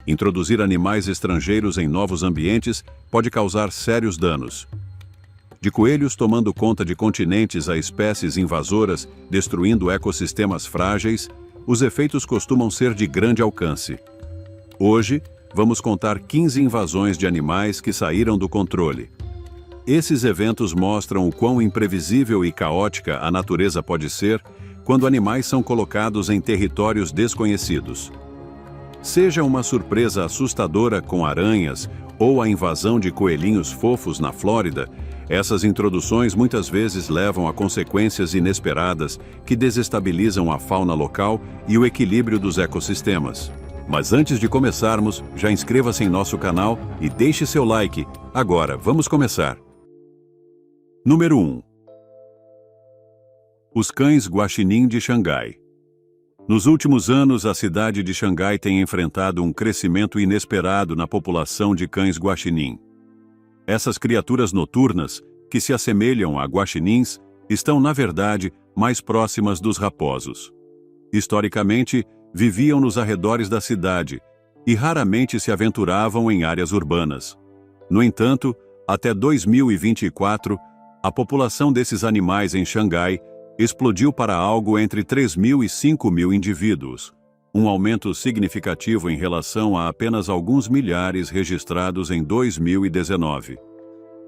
Introduzir animais estrangeiros em novos ambientes pode causar sérios danos. De coelhos tomando conta de continentes a espécies invasoras, destruindo ecossistemas frágeis, os efeitos costumam ser de grande alcance. Hoje, vamos contar 15 invasões de animais que saíram do controle. Esses eventos mostram o quão imprevisível e caótica a natureza pode ser quando animais são colocados em territórios desconhecidos. Seja uma surpresa assustadora com aranhas ou a invasão de coelhinhos fofos na Flórida, essas introduções muitas vezes levam a consequências inesperadas que desestabilizam a fauna local e o equilíbrio dos ecossistemas. Mas antes de começarmos, já inscreva-se em nosso canal e deixe seu like. Agora, vamos começar. Número 1. Os cães guaxinim de Xangai. Nos últimos anos, a cidade de Xangai tem enfrentado um crescimento inesperado na população de cães guaxinim. Essas criaturas noturnas, que se assemelham a guaxinins, estão, na verdade, mais próximas dos raposos. Historicamente, viviam nos arredores da cidade e raramente se aventuravam em áreas urbanas. No entanto, até 2024, a população desses animais em Xangai explodiu para algo entre 3.000 e 5.000 indivíduos, um aumento significativo em relação a apenas alguns milhares registrados em 2019.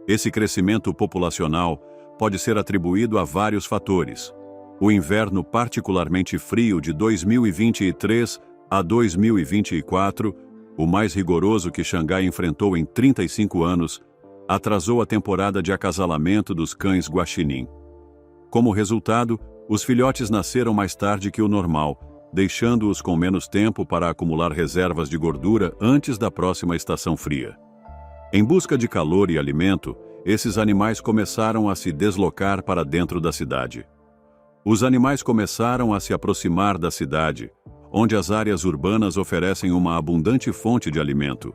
Esse crescimento populacional pode ser atribuído a vários fatores. O inverno particularmente frio de 2023 a 2024, o mais rigoroso que Xangai enfrentou em 35 anos, atrasou a temporada de acasalamento dos cães guaxinim. Como resultado, os filhotes nasceram mais tarde que o normal, deixando-os com menos tempo para acumular reservas de gordura antes da próxima estação fria. Em busca de calor e alimento, esses animais começaram a se deslocar para dentro da cidade. Os animais começaram a se aproximar da cidade, onde as áreas urbanas oferecem uma abundante fonte de alimento.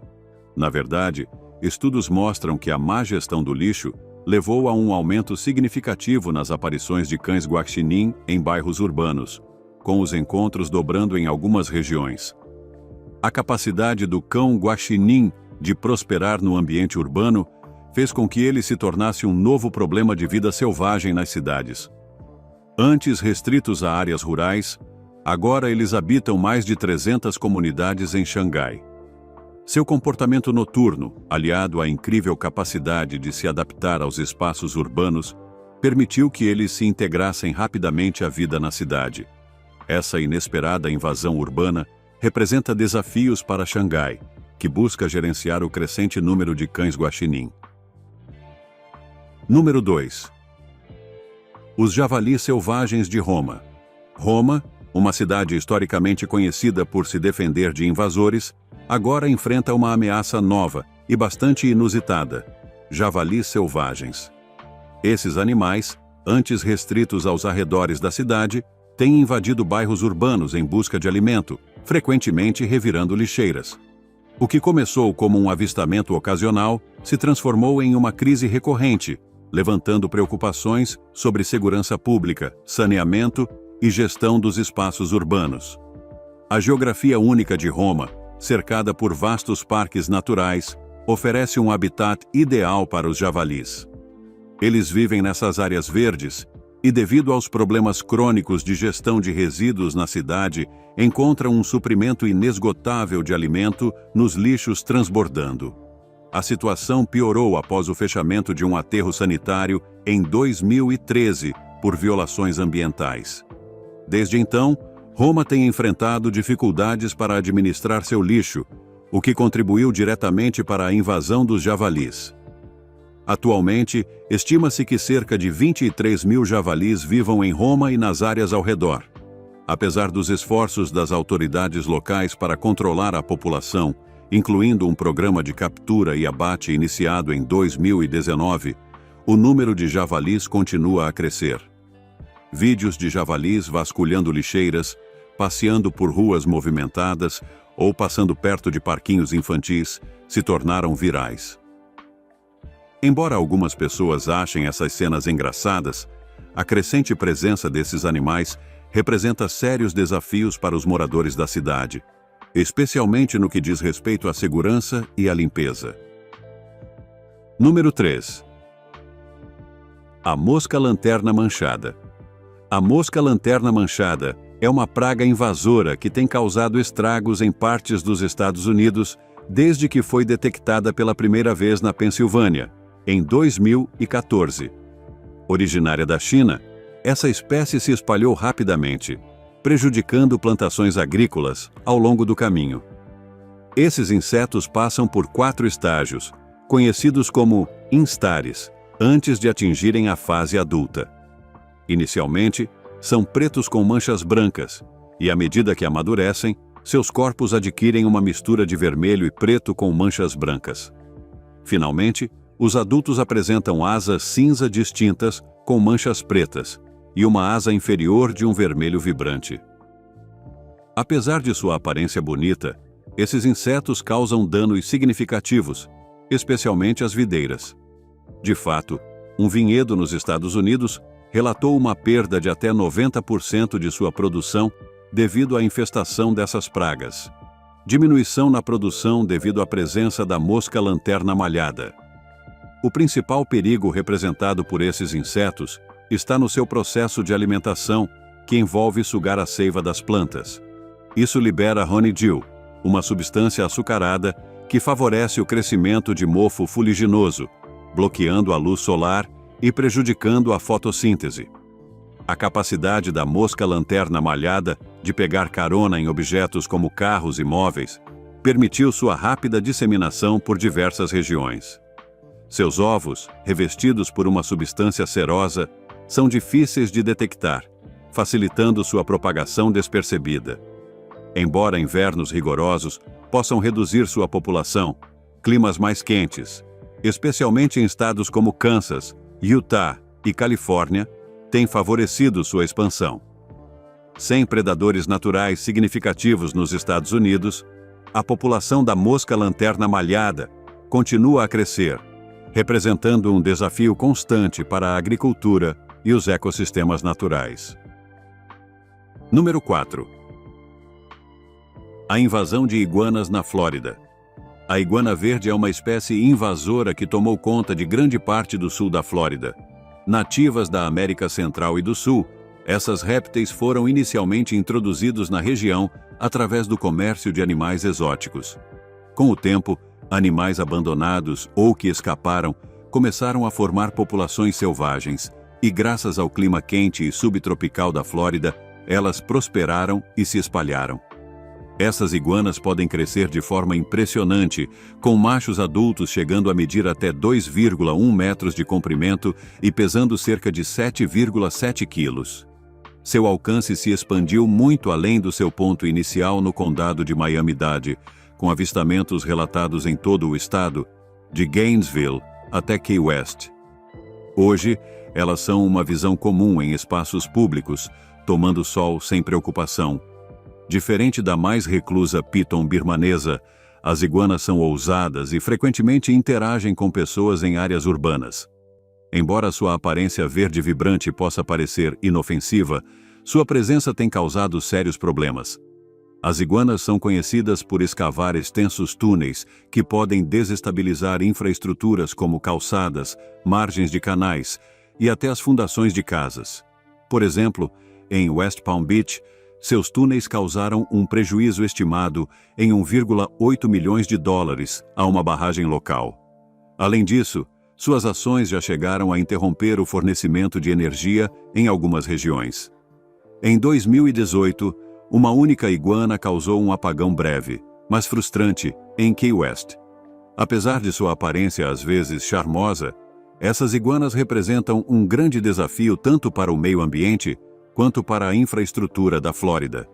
Na verdade, estudos mostram que a má gestão do lixo levou a um aumento significativo nas aparições de cães guaxinim em bairros urbanos, com os encontros dobrando em algumas regiões. A capacidade do cão guaxinim de prosperar no ambiente urbano fez com que ele se tornasse um novo problema de vida selvagem nas cidades. Antes restritos a áreas rurais, agora eles habitam mais de 300 comunidades em Xangai. Seu comportamento noturno, aliado à incrível capacidade de se adaptar aos espaços urbanos, permitiu que eles se integrassem rapidamente à vida na cidade. Essa inesperada invasão urbana representa desafios para Xangai, que busca gerenciar o crescente número de cães guaxinim. Número 2. Os javalis selvagens de Roma. Roma, uma cidade historicamente conhecida por se defender de invasores, agora enfrenta uma ameaça nova e bastante inusitada: javalis selvagens. Esses animais, antes restritos aos arredores da cidade, têm invadido bairros urbanos em busca de alimento, frequentemente revirando lixeiras. O que começou como um avistamento ocasional se transformou em uma crise recorrente, levantando preocupações sobre segurança pública, saneamento e gestão dos espaços urbanos. A geografia única de Roma, cercada por vastos parques naturais, oferece um habitat ideal para os javalis. Eles vivem nessas áreas verdes e, devido aos problemas crônicos de gestão de resíduos na cidade, encontram um suprimento inesgotável de alimento nos lixos transbordando. A situação piorou após o fechamento de um aterro sanitário em 2013 por violações ambientais. Desde então, Roma tem enfrentado dificuldades para administrar seu lixo, o que contribuiu diretamente para a invasão dos javalis. Atualmente, estima-se que cerca de 23.000 javalis vivam em Roma e nas áreas ao redor. Apesar dos esforços das autoridades locais para controlar a população, incluindo um programa de captura e abate iniciado em 2019, o número de javalis continua a crescer. Vídeos de javalis vasculhando lixeiras, passeando por ruas movimentadas ou passando perto de parquinhos infantis se tornaram virais. Embora algumas pessoas achem essas cenas engraçadas, a crescente presença desses animais representa sérios desafios para os moradores da cidade. especialmente no que diz respeito à segurança e à limpeza. Número 3. A mosca-lanterna manchada. A mosca-lanterna manchada é uma praga invasora que tem causado estragos em partes dos Estados Unidos desde que foi detectada pela primeira vez na Pensilvânia, em 2014. Originária da China, essa espécie se espalhou rapidamente, prejudicando plantações agrícolas ao longo do caminho. Esses insetos passam por 4 estágios, conhecidos como instares, antes de atingirem a fase adulta. Inicialmente, são pretos com manchas brancas, e à medida que amadurecem, seus corpos adquirem uma mistura de vermelho e preto com manchas brancas. Finalmente, os adultos apresentam asas cinza distintas com manchas pretas e uma asa inferior de um vermelho vibrante. Apesar de sua aparência bonita, esses insetos causam danos significativos, especialmente às videiras. De fato, um vinhedo nos Estados Unidos relatou uma perda de até 90% de sua produção devido à infestação dessas pragas. Diminuição na produção devido à presença da mosca-lanterna malhada. O principal perigo representado por esses insetos está no seu processo de alimentação, que envolve sugar a seiva das plantas. Isso libera honeydew, uma substância açucarada que favorece o crescimento de mofo fuliginoso, bloqueando a luz solar e prejudicando a fotossíntese. A capacidade da mosca-lanterna malhada de pegar carona em objetos como carros e móveis permitiu sua rápida disseminação por diversas regiões. Seus ovos, revestidos por uma substância cerosa, são difíceis de detectar, facilitando sua propagação despercebida. Embora invernos rigorosos possam reduzir sua população, climas mais quentes, especialmente em estados como Kansas, Utah e Califórnia, têm favorecido sua expansão. Sem predadores naturais significativos nos Estados Unidos, a população da mosca-lanterna malhada continua a crescer, representando um desafio constante para a agricultura e os ecossistemas naturais. Número 4. A invasão de iguanas na Flórida. A iguana verde é uma espécie invasora que tomou conta de grande parte do sul da Flórida. Nativas da América Central e do Sul, essas répteis foram inicialmente introduzidos na região através do comércio de animais exóticos. Com o tempo, animais abandonados ou que escaparam começaram a formar populações selvagens, e graças ao clima quente e subtropical da Flórida, elas prosperaram e se espalharam. Essas iguanas podem crescer de forma impressionante, com machos adultos chegando a medir até 2,1 metros de comprimento e pesando cerca de 7,7 quilos. Seu alcance se expandiu muito além do seu ponto inicial no condado de Miami-Dade, com avistamentos relatados em todo o estado, de Gainesville até Key West. Hoje, elas são uma visão comum em espaços públicos, tomando sol sem preocupação. Diferente da mais reclusa piton birmanesa, as iguanas são ousadas e frequentemente interagem com pessoas em áreas urbanas. Embora sua aparência verde vibrante possa parecer inofensiva, sua presença tem causado sérios problemas. As iguanas são conhecidas por escavar extensos túneis que podem desestabilizar infraestruturas como calçadas, margens de canais e até as fundações de casas. Por exemplo, em West Palm Beach, seus túneis causaram um prejuízo estimado em 1,8 milhões de dólares a uma barragem local. Além disso, suas ações já chegaram a interromper o fornecimento de energia em algumas regiões. Em 2018, uma única iguana causou um apagão breve, mas frustrante, em Key West. Apesar de sua aparência às vezes charmosa, essas iguanas representam um grande desafio tanto para o meio ambiente quanto para a infraestrutura da Flórida.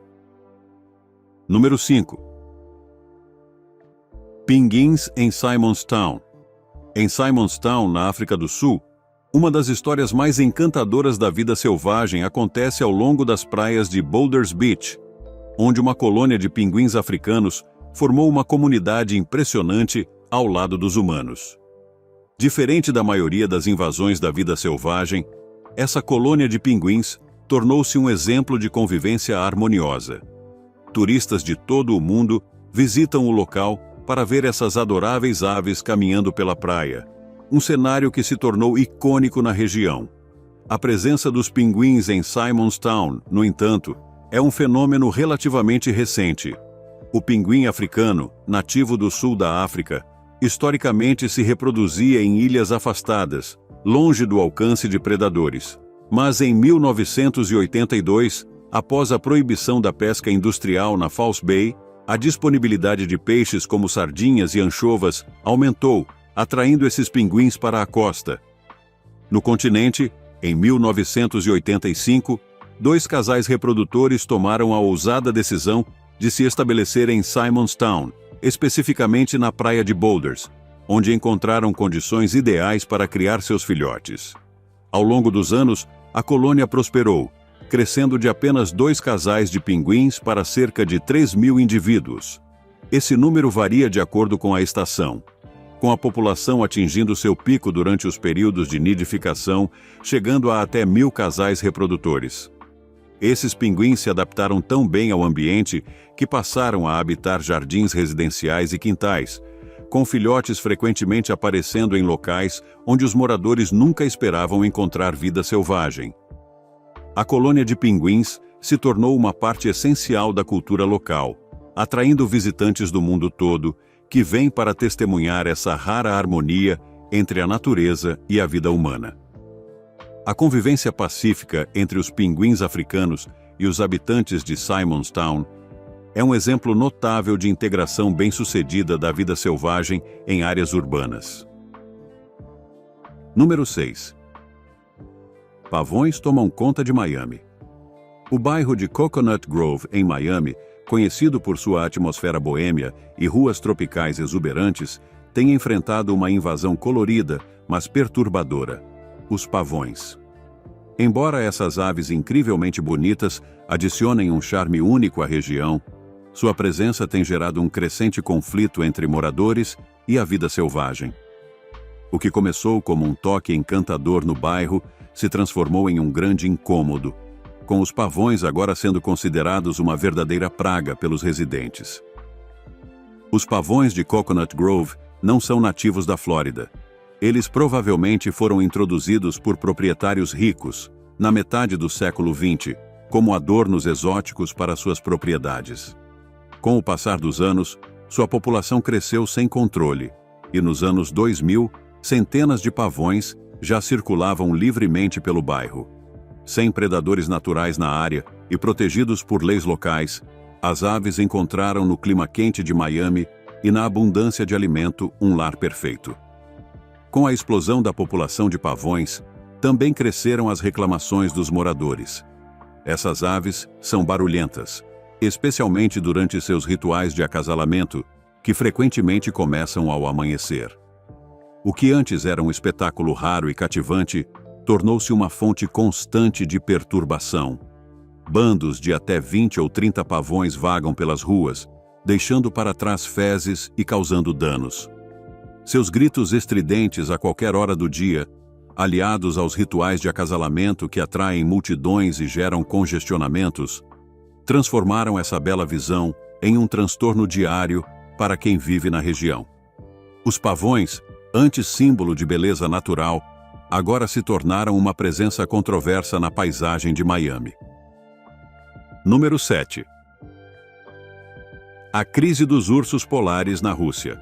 Número 5. Pinguins em Simonstown. Em Simonstown, na África do Sul, uma das histórias mais encantadoras da vida selvagem acontece ao longo das praias de Boulders Beach, onde uma colônia de pinguins africanos formou uma comunidade impressionante ao lado dos humanos. Diferente da maioria das invasões da vida selvagem, essa colônia de pinguins tornou-se um exemplo de convivência harmoniosa. Turistas de todo o mundo visitam o local para ver essas adoráveis aves caminhando pela praia. Um cenário que se tornou icônico na região. A presença dos pinguins em Simonstown, no entanto, é um fenômeno relativamente recente. O pinguim africano, nativo do sul da África, historicamente se reproduzia em ilhas afastadas, longe do alcance de predadores. Mas em 1982, após a proibição da pesca industrial na False Bay, a disponibilidade de peixes como sardinhas e anchovas aumentou, atraindo esses pinguins para a costa. No continente, em 1985, 2 casais reprodutores tomaram a ousada decisão de se estabelecer em Simonstown, especificamente na praia de Boulders, onde encontraram condições ideais para criar seus filhotes. Ao longo dos anos, a colônia prosperou, crescendo de apenas 2 casais de pinguins para cerca de 3.000 indivíduos. Esse número varia de acordo com a estação, com a população atingindo seu pico durante os períodos de nidificação, chegando a até 1.000 casais reprodutores. Esses pinguins se adaptaram tão bem ao ambiente que passaram a habitar jardins residenciais e quintais, com filhotes frequentemente aparecendo em locais onde os moradores nunca esperavam encontrar vida selvagem. A colônia de pinguins se tornou uma parte essencial da cultura local, atraindo visitantes do mundo todo que vêm para testemunhar essa rara harmonia entre a natureza e a vida humana. A convivência pacífica entre os pinguins africanos e os habitantes de Simonstown é um exemplo notável de integração bem-sucedida da vida selvagem em áreas urbanas. Número 6. Pavões tomam conta de Miami. O bairro de Coconut Grove, em Miami, conhecido por sua atmosfera boêmia e ruas tropicais exuberantes, tem enfrentado uma invasão colorida, mas perturbadora: os pavões. Embora essas aves incrivelmente bonitas adicionem um charme único à região, sua presença tem gerado um crescente conflito entre moradores e a vida selvagem. O que começou como um toque encantador no bairro se transformou em um grande incômodo, com os pavões agora sendo considerados uma verdadeira praga pelos residentes. Os pavões de Coconut Grove não são nativos da Flórida. Eles provavelmente foram introduzidos por proprietários ricos, na metade do século XX, como adornos exóticos para suas propriedades. Com o passar dos anos, sua população cresceu sem controle, e nos anos 2000, centenas de pavões já circulavam livremente pelo bairro. Sem predadores naturais na área e protegidos por leis locais, as aves encontraram no clima quente de Miami e na abundância de alimento um lar perfeito. Com a explosão da população de pavões, também cresceram as reclamações dos moradores. Essas aves são barulhentas, especialmente durante seus rituais de acasalamento, que frequentemente começam ao amanhecer. O que antes era um espetáculo raro e cativante, tornou-se uma fonte constante de perturbação. Bandos de até 20 ou 30 pavões vagam pelas ruas, deixando para trás fezes e causando danos. Seus gritos estridentes a qualquer hora do dia, aliados aos rituais de acasalamento que atraem multidões e geram congestionamentos, transformaram essa bela visão em um transtorno diário para quem vive na região. Os pavões, antes símbolo de beleza natural, agora se tornaram uma presença controversa na paisagem de Miami. Número 7. A crise dos ursos polares na Rússia.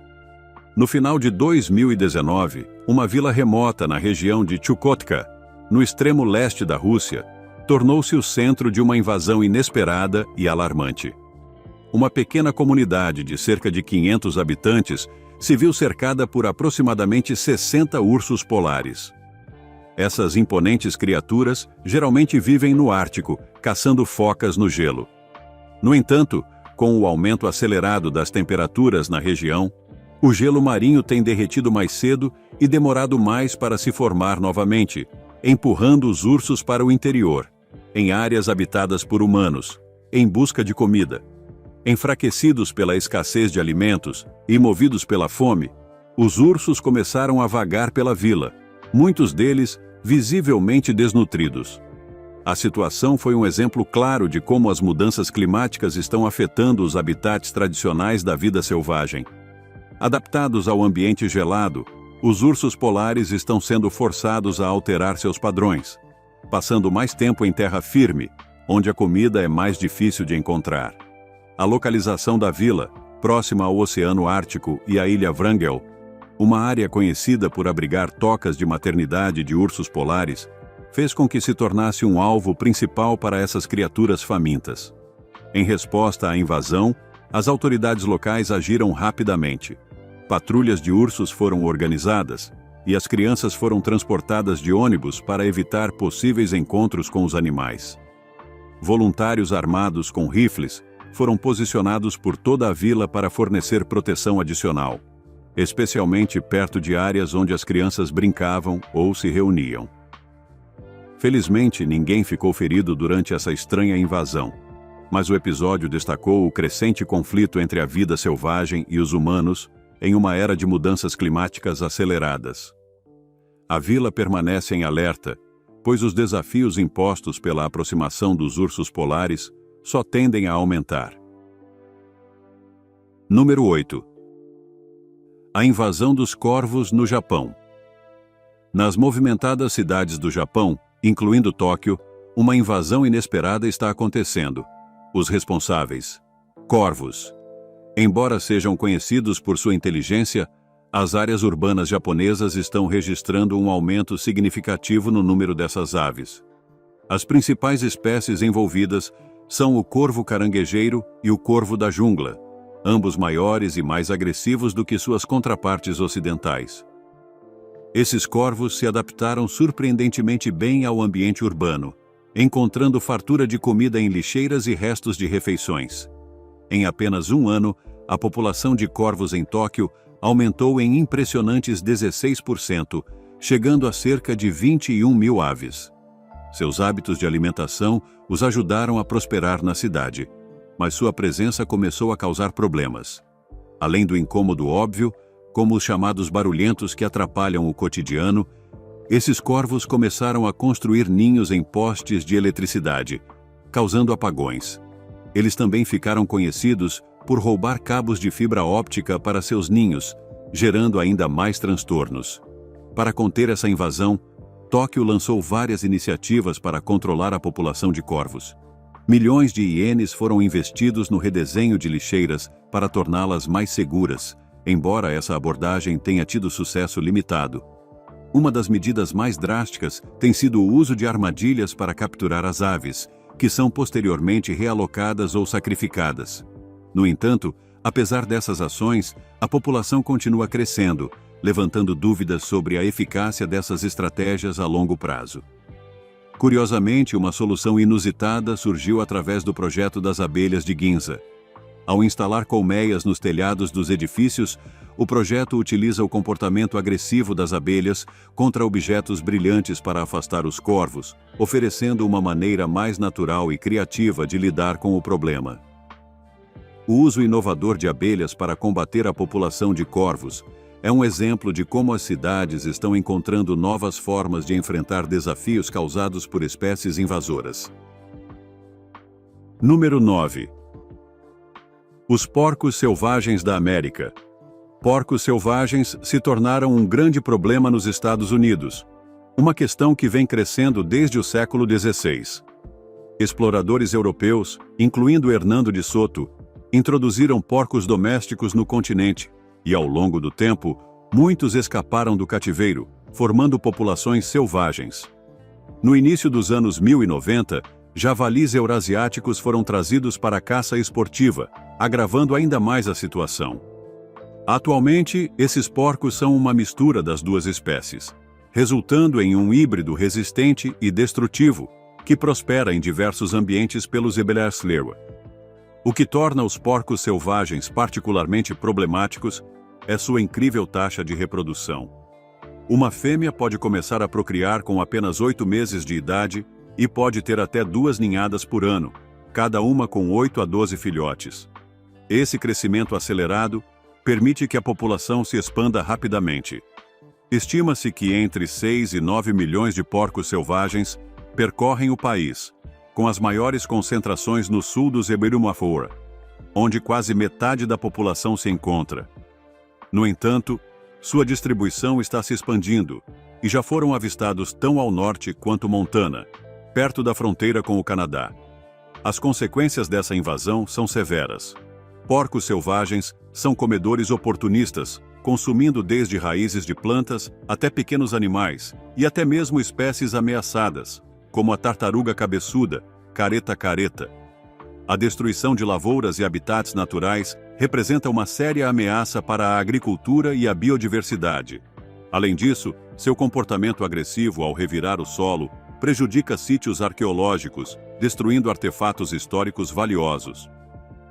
No final de 2019, uma vila remota na região de Chukotka, no extremo leste da Rússia, tornou-se o centro de uma invasão inesperada e alarmante. Uma pequena comunidade de cerca de 500 habitantes se viu cercada por aproximadamente 60 ursos polares. Essas imponentes criaturas geralmente vivem no Ártico, caçando focas no gelo. No entanto, com o aumento acelerado das temperaturas na região, o gelo marinho tem derretido mais cedo e demorado mais para se formar novamente, empurrando os ursos para o interior, em áreas habitadas por humanos, em busca de comida. Enfraquecidos pela escassez de alimentos e movidos pela fome, os ursos começaram a vagar pela vila, muitos deles visivelmente desnutridos. A situação foi um exemplo claro de como as mudanças climáticas estão afetando os habitats tradicionais da vida selvagem. Adaptados ao ambiente gelado, os ursos polares estão sendo forçados a alterar seus padrões, passando mais tempo em terra firme, onde a comida é mais difícil de encontrar. A localização da vila, próxima ao Oceano Ártico e à ilha Wrangel, uma área conhecida por abrigar tocas de maternidade de ursos polares, fez com que se tornasse um alvo principal para essas criaturas famintas. Em resposta à invasão, as autoridades locais agiram rapidamente. Patrulhas de ursos foram organizadas e as crianças foram transportadas de ônibus para evitar possíveis encontros com os animais. Voluntários armados com rifles foram posicionados por toda a vila para fornecer proteção adicional, especialmente perto de áreas onde as crianças brincavam ou se reuniam. Felizmente, ninguém ficou ferido durante essa estranha invasão, mas o episódio destacou o crescente conflito entre a vida selvagem e os humanos em uma era de mudanças climáticas aceleradas. A vila permanece em alerta, pois os desafios impostos pela aproximação dos ursos polares só tendem a aumentar. Número 8. A invasão dos corvos no Japão. Nas movimentadas cidades do Japão, incluindo Tóquio, uma invasão inesperada está acontecendo. Os responsáveis: corvos. Embora sejam conhecidos por sua inteligência, as áreas urbanas japonesas estão registrando um aumento significativo no número dessas aves. As principais espécies envolvidas são o corvo caranguejeiro e o corvo da jungla, ambos maiores e mais agressivos do que suas contrapartes ocidentais. Esses corvos se adaptaram surpreendentemente bem ao ambiente urbano, encontrando fartura de comida em lixeiras e restos de refeições. Em apenas um ano, a população de corvos em Tóquio aumentou em impressionantes 16%, chegando a cerca de 21 mil aves. Seus hábitos de alimentação os ajudaram a prosperar na cidade, mas sua presença começou a causar problemas. Além do incômodo óbvio, como os chamados barulhentos que atrapalham o cotidiano, esses corvos começaram a construir ninhos em postes de eletricidade, causando apagões. Eles também ficaram conhecidos por roubar cabos de fibra óptica para seus ninhos, gerando ainda mais transtornos. Para conter essa invasão, Tóquio lançou várias iniciativas para controlar a população de corvos. Milhões de ienes foram investidos no redesenho de lixeiras para torná-las mais seguras, embora essa abordagem tenha tido sucesso limitado. Uma das medidas mais drásticas tem sido o uso de armadilhas para capturar as aves, que são posteriormente realocadas ou sacrificadas. No entanto, apesar dessas ações, a população continua crescendo, levantando dúvidas sobre a eficácia dessas estratégias a longo prazo. Curiosamente, uma solução inusitada surgiu através do projeto das abelhas de Ginza. Ao instalar colmeias nos telhados dos edifícios, o projeto utiliza o comportamento agressivo das abelhas contra objetos brilhantes para afastar os corvos, oferecendo uma maneira mais natural e criativa de lidar com o problema. O uso inovador de abelhas para combater a população de corvos é um exemplo de como as cidades estão encontrando novas formas de enfrentar desafios causados por espécies invasoras. Número 9. Os porcos selvagens da América. Porcos selvagens se tornaram um grande problema nos Estados Unidos, uma questão que vem crescendo desde o século XVI. Exploradores europeus, incluindo Hernando de Soto, introduziram porcos domésticos no continente, e ao longo do tempo, muitos escaparam do cativeiro, formando populações selvagens. No início dos anos 1090, javalis eurasiáticos foram trazidos para a caça esportiva, agravando ainda mais a situação. Atualmente, esses porcos são uma mistura das duas espécies, resultando em um híbrido resistente e destrutivo, que prospera em diversos ambientes pelos Eberslewa. O que torna os porcos selvagens particularmente problemáticos é sua incrível taxa de reprodução. Uma fêmea pode começar a procriar com apenas 8 meses de idade e pode ter até 2 ninhadas por ano, cada uma com 8 a 12 filhotes. Esse crescimento acelerado permite que a população se expanda rapidamente. Estima-se que entre 6 e 9 milhões de porcos selvagens percorrem o país, com as maiores concentrações no sul do Zebiru-Mafora, onde quase metade da população se encontra. No entanto, sua distribuição está se expandindo e já foram avistados tão ao norte quanto Montana, perto da fronteira com o Canadá. As consequências dessa invasão são severas. Porcos selvagens são comedores oportunistas, consumindo desde raízes de plantas até pequenos animais e até mesmo espécies ameaçadas, como a tartaruga cabeçuda, careta-careta. A destruição de lavouras e habitats naturais representa uma séria ameaça para a agricultura e a biodiversidade. Além disso, seu comportamento agressivo ao revirar o solo prejudica sítios arqueológicos, destruindo artefatos históricos valiosos.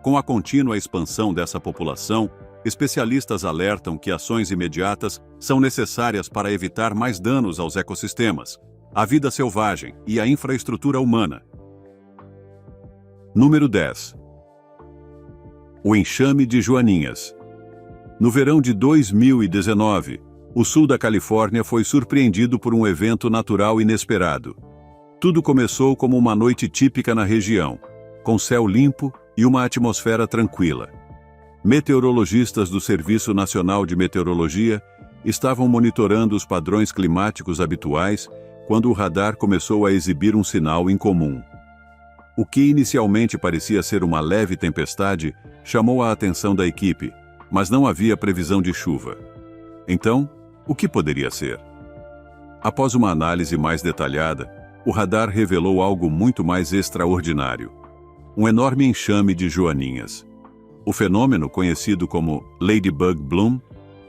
Com a contínua expansão dessa população, especialistas alertam que ações imediatas são necessárias para evitar mais danos aos ecossistemas, à vida selvagem e à infraestrutura humana. Número 10. O enxame de joaninhas. No verão de 2019, o sul da Califórnia foi surpreendido por um evento natural inesperado. Tudo começou como uma noite típica na região, com céu limpo e uma atmosfera tranquila. Meteorologistas do Serviço Nacional de Meteorologia estavam monitorando os padrões climáticos habituais quando o radar começou a exibir um sinal incomum. O que inicialmente parecia ser uma leve tempestade chamou a atenção da equipe, mas não havia previsão de chuva. Então, o que poderia ser? Após uma análise mais detalhada, o radar revelou algo muito mais extraordinário: um enorme enxame de joaninhas. O fenômeno, conhecido como Ladybug Bloom,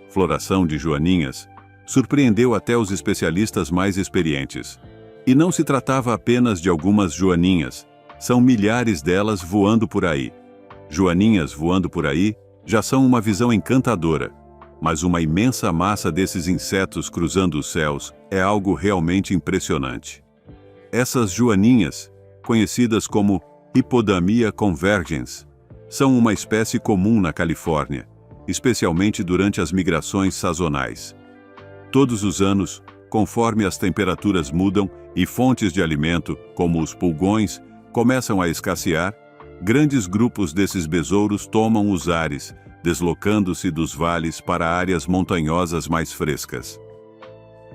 floração de joaninhas, surpreendeu até os especialistas mais experientes. E não se tratava apenas de algumas joaninhas, são milhares delas voando por aí. Joaninhas voando por aí já são uma visão encantadora, mas uma imensa massa desses insetos cruzando os céus é algo realmente impressionante. Essas joaninhas, conhecidas como Hippodamia convergens, são uma espécie comum na Califórnia, especialmente durante as migrações sazonais. Todos os anos, conforme as temperaturas mudam e fontes de alimento, como os pulgões, começam a escassear, grandes grupos desses besouros tomam os ares, deslocando-se dos vales para áreas montanhosas mais frescas.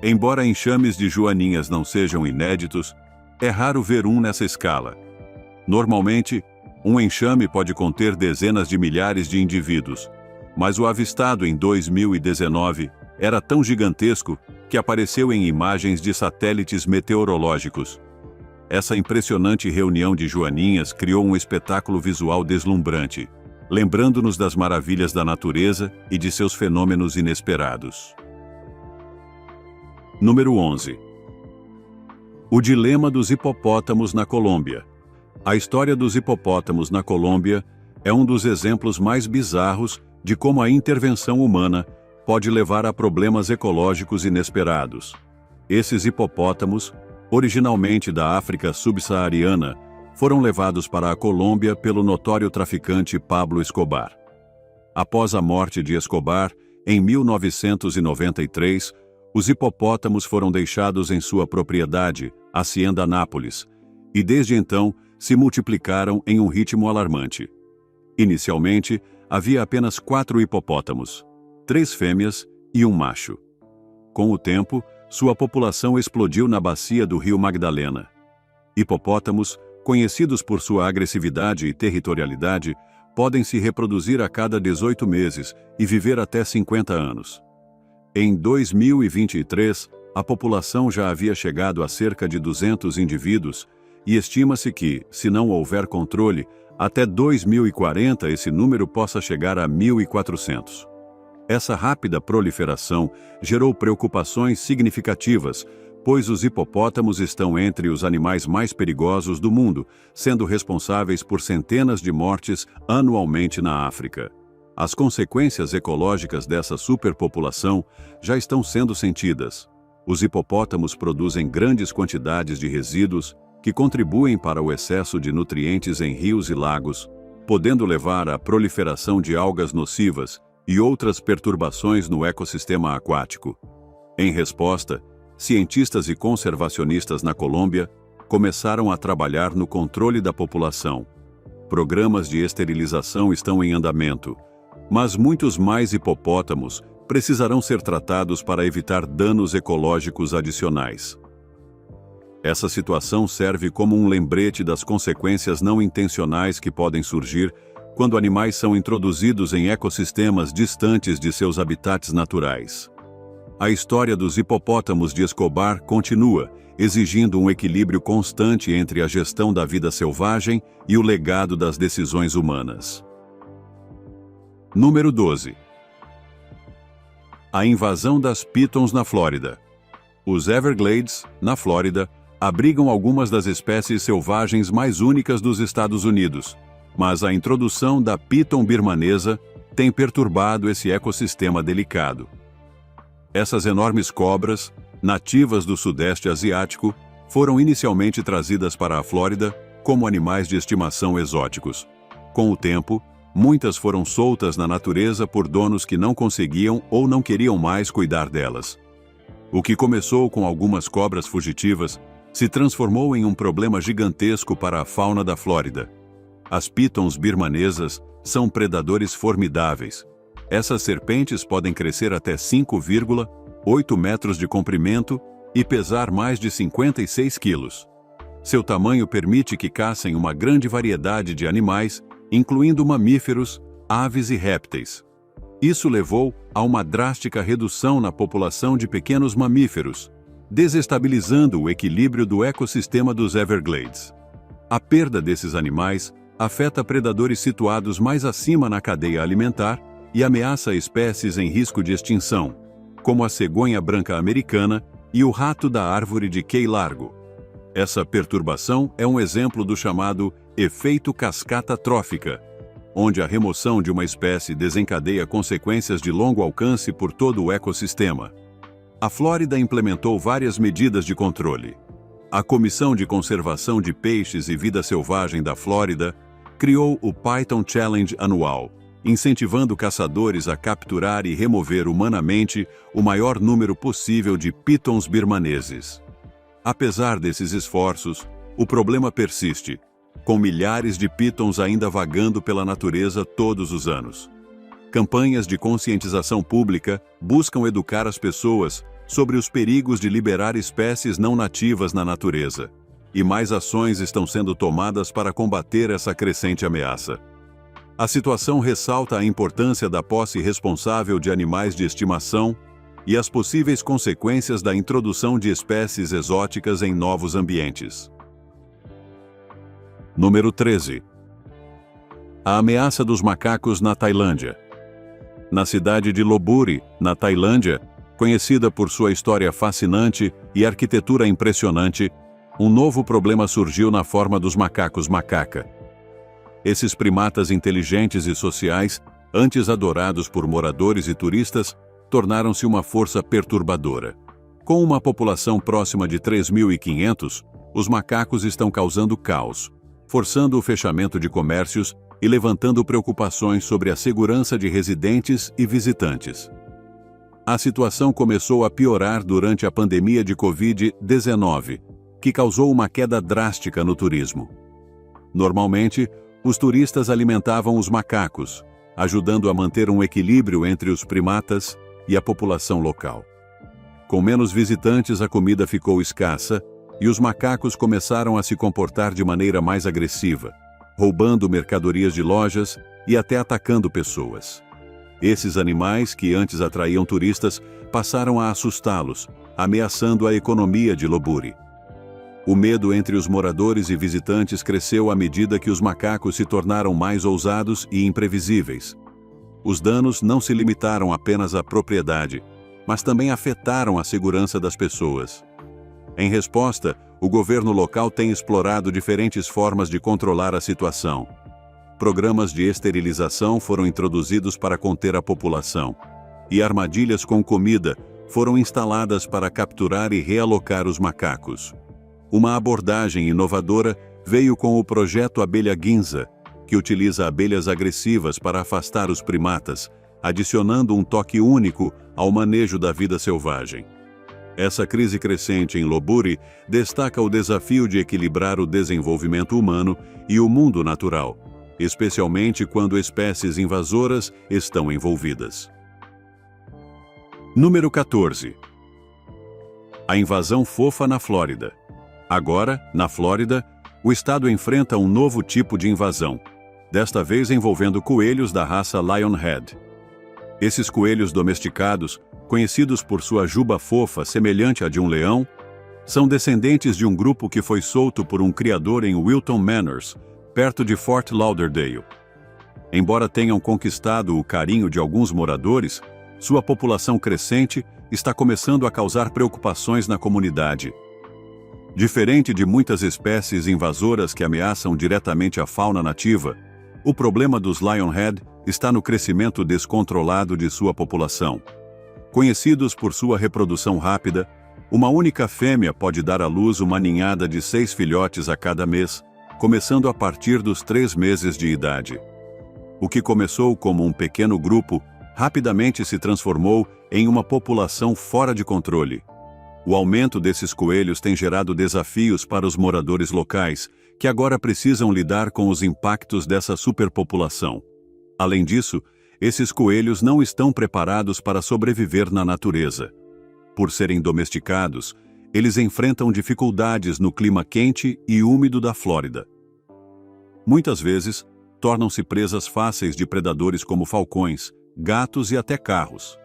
Embora enxames de joaninhas não sejam inéditos, é raro ver um nessa escala. Normalmente, um enxame pode conter dezenas de milhares de indivíduos, mas o avistado em 2019 era tão gigantesco que apareceu em imagens de satélites meteorológicos. Essa impressionante reunião de joaninhas criou um espetáculo visual deslumbrante, lembrando-nos das maravilhas da natureza e de seus fenômenos inesperados. Número 11. O dilema dos hipopótamos na Colômbia. A história dos hipopótamos na Colômbia é um dos exemplos mais bizarros de como a intervenção humana pode levar a problemas ecológicos inesperados. Esses hipopótamos, originalmente da África subsaariana, foram levados para a Colômbia pelo notório traficante Pablo Escobar. Após a morte de Escobar, em 1993, os hipopótamos foram deixados em sua propriedade, Hacienda Nápoles, e desde então se multiplicaram em um ritmo alarmante. Inicialmente, havia apenas 4 hipopótamos, 3 fêmeas e um macho. Com o tempo, sua população explodiu na bacia do rio Magdalena. Hipopótamos, conhecidos por sua agressividade e territorialidade, podem se reproduzir a cada 18 meses e viver até 50 anos. Em 2023, a população já havia chegado a cerca de 200 indivíduos e estima-se que, se não houver controle, até 2040 esse número possa chegar a 1.400. Essa rápida proliferação gerou preocupações significativas, pois os hipopótamos estão entre os animais mais perigosos do mundo, sendo responsáveis por centenas de mortes anualmente na África. As consequências ecológicas dessa superpopulação já estão sendo sentidas. Os hipopótamos produzem grandes quantidades de resíduos que contribuem para o excesso de nutrientes em rios e lagos, podendo levar à proliferação de algas nocivas e outras perturbações no ecossistema aquático. Em resposta, cientistas e conservacionistas na Colômbia começaram a trabalhar no controle da população. Programas de esterilização estão em andamento, mas muitos mais hipopótamos precisarão ser tratados para evitar danos ecológicos adicionais. Essa situação serve como um lembrete das consequências não intencionais que podem surgir quando animais são introduzidos em ecossistemas distantes de seus habitats naturais. A história dos hipopótamos de Escobar continua, exigindo um equilíbrio constante entre a gestão da vida selvagem e o legado das decisões humanas. Número 12. A invasão das pitons na Flórida. Os Everglades, na Flórida, abrigam algumas das espécies selvagens mais únicas dos Estados Unidos, mas a introdução da piton birmanesa tem perturbado esse ecossistema delicado. Essas enormes cobras, nativas do Sudeste Asiático, foram inicialmente trazidas para a Flórida como animais de estimação exóticos. Com o tempo, muitas foram soltas na natureza por donos que não conseguiam ou não queriam mais cuidar delas. O que começou com algumas cobras fugitivas se transformou em um problema gigantesco para a fauna da Flórida. As pitons birmanesas são predadores formidáveis. Essas serpentes podem crescer até 5,8 metros de comprimento e pesar mais de 56 quilos. Seu tamanho permite que caçem uma grande variedade de animais, incluindo mamíferos, aves e répteis. Isso levou a uma drástica redução na população de pequenos mamíferos, desestabilizando o equilíbrio do ecossistema dos Everglades. A perda desses animais afeta predadores situados mais acima na cadeia alimentar e ameaça espécies em risco de extinção, como a cegonha branca americana e o rato da árvore de Key Largo. Essa perturbação é um exemplo do chamado efeito cascata trófica, onde a remoção de uma espécie desencadeia consequências de longo alcance por todo o ecossistema. A Flórida implementou várias medidas de controle. A Comissão de Conservação de Peixes e Vida Selvagem da Flórida criou o Python Challenge anual, incentivando caçadores a capturar e remover humanamente o maior número possível de pitons birmaneses. Apesar desses esforços, o problema persiste, com milhares de pitons ainda vagando pela natureza todos os anos. Campanhas de conscientização pública buscam educar as pessoas sobre os perigos de liberar espécies não nativas na natureza, e mais ações estão sendo tomadas para combater essa crescente ameaça. A situação ressalta a importância da posse responsável de animais de estimação e as possíveis consequências da introdução de espécies exóticas em novos ambientes. Número 13. A ameaça dos macacos na Tailândia. Na cidade de Lopburi, na Tailândia, conhecida por sua história fascinante e arquitetura impressionante, um novo problema surgiu na forma dos macacos macaca. Esses primatas inteligentes e sociais, antes adorados por moradores e turistas, tornaram-se uma força perturbadora. Com uma população próxima de 3.500, os macacos estão causando caos, forçando o fechamento de comércios e levantando preocupações sobre a segurança de residentes e visitantes. A situação começou a piorar durante a pandemia de Covid-19, que causou uma queda drástica no turismo. Normalmente, os turistas alimentavam os macacos, ajudando a manter um equilíbrio entre os primatas e a população local. Com menos visitantes, a comida ficou escassa e os macacos começaram a se comportar de maneira mais agressiva, roubando mercadorias de lojas e até atacando pessoas. Esses animais, que antes atraíam turistas, passaram a assustá-los, ameaçando a economia de Lopburi. O medo entre os moradores e visitantes cresceu à medida que os macacos se tornaram mais ousados e imprevisíveis. Os danos não se limitaram apenas à propriedade, mas também afetaram a segurança das pessoas. Em resposta, o governo local tem explorado diferentes formas de controlar a situação. Programas de esterilização foram introduzidos para conter a população, e armadilhas com comida foram instaladas para capturar e realocar os macacos. Uma abordagem inovadora veio com o projeto Abelha Ginza, que utiliza abelhas agressivas para afastar os primatas, adicionando um toque único ao manejo da vida selvagem. Essa crise crescente em Lopburi destaca o desafio de equilibrar o desenvolvimento humano e o mundo natural, especialmente quando espécies invasoras estão envolvidas. Número 14. A invasão fofa na Flórida. Agora, na Flórida, o estado enfrenta um novo tipo de invasão, desta vez envolvendo coelhos da raça Lionhead. Esses coelhos domesticados, conhecidos por sua juba fofa semelhante à de um leão, são descendentes de um grupo que foi solto por um criador em Wilton Manors, perto de Fort Lauderdale. Embora tenham conquistado o carinho de alguns moradores, sua população crescente está começando a causar preocupações na comunidade. Diferente de muitas espécies invasoras que ameaçam diretamente a fauna nativa, o problema dos Lionhead está no crescimento descontrolado de sua população. Conhecidos por sua reprodução rápida, uma única fêmea pode dar à luz uma ninhada de 6 filhotes a cada mês, começando a partir dos 3 meses de idade. O que começou como um pequeno grupo, rapidamente se transformou em uma população fora de controle. O aumento desses coelhos tem gerado desafios para os moradores locais, que agora precisam lidar com os impactos dessa superpopulação. Além disso, esses coelhos não estão preparados para sobreviver na natureza. Por serem domesticados, eles enfrentam dificuldades no clima quente e úmido da Flórida. Muitas vezes, tornam-se presas fáceis de predadores como falcões, gatos e até carros.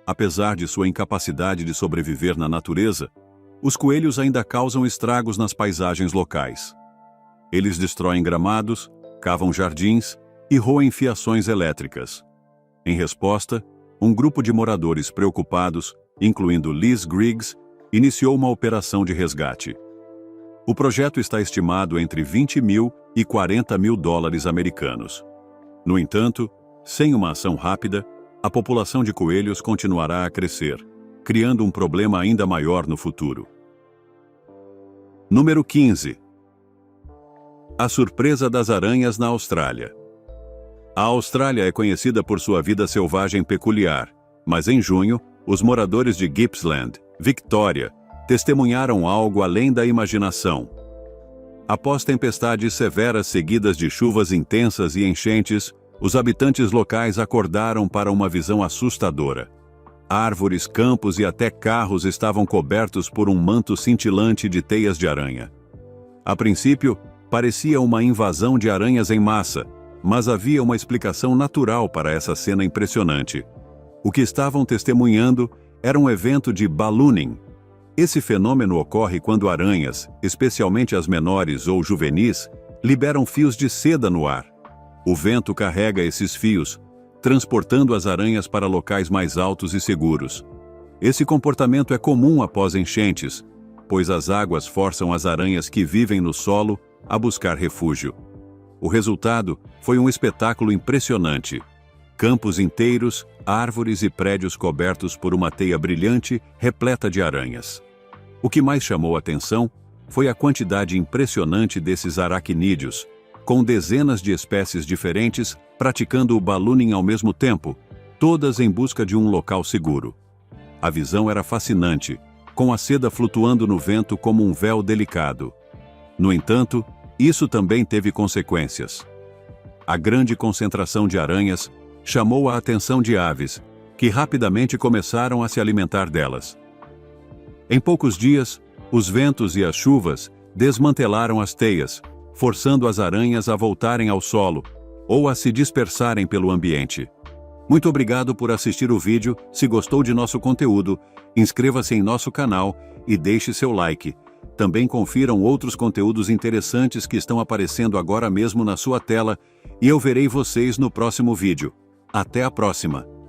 Apesar de sua incapacidade de sobreviver na natureza, os coelhos ainda causam estragos nas paisagens locais. Eles destroem gramados, cavam jardins e roem fiações elétricas. Em resposta, um grupo de moradores preocupados, incluindo Liz Griggs, iniciou uma operação de resgate. O projeto está estimado entre 20 mil e 40 mil dólares americanos. No entanto, sem uma ação rápida, a população de coelhos continuará a crescer, criando um problema ainda maior no futuro. Número 15. A surpresa das aranhas na Austrália. A Austrália é conhecida por sua vida selvagem peculiar, mas em junho, os moradores de Gippsland, Victoria, testemunharam algo além da imaginação. Após tempestades severas seguidas de chuvas intensas e enchentes, os habitantes locais acordaram para uma visão assustadora. Árvores, campos e até carros estavam cobertos por um manto cintilante de teias de aranha. A princípio, parecia uma invasão de aranhas em massa, mas havia uma explicação natural para essa cena impressionante. O que estavam testemunhando era um evento de ballooning. Esse fenômeno ocorre quando aranhas, especialmente as menores ou juvenis, liberam fios de seda no ar. O vento carrega esses fios, transportando as aranhas para locais mais altos e seguros. Esse comportamento é comum após enchentes, pois as águas forçam as aranhas que vivem no solo a buscar refúgio. O resultado foi um espetáculo impressionante. Campos inteiros, árvores e prédios cobertos por uma teia brilhante repleta de aranhas. O que mais chamou a atenção foi a quantidade impressionante desses aracnídeos, com dezenas de espécies diferentes praticando o ballooning ao mesmo tempo, todas em busca de um local seguro. A visão era fascinante, com a seda flutuando no vento como um véu delicado. No entanto, isso também teve consequências. A grande concentração de aranhas chamou a atenção de aves, que rapidamente começaram a se alimentar delas. Em poucos dias, os ventos e as chuvas desmantelaram as teias, forçando as aranhas a voltarem ao solo ou a se dispersarem pelo ambiente. Muito obrigado por assistir o vídeo. Se gostou de nosso conteúdo, inscreva-se em nosso canal e deixe seu like. Também confiram outros conteúdos interessantes que estão aparecendo agora mesmo na sua tela e eu verei vocês no próximo vídeo. Até a próxima!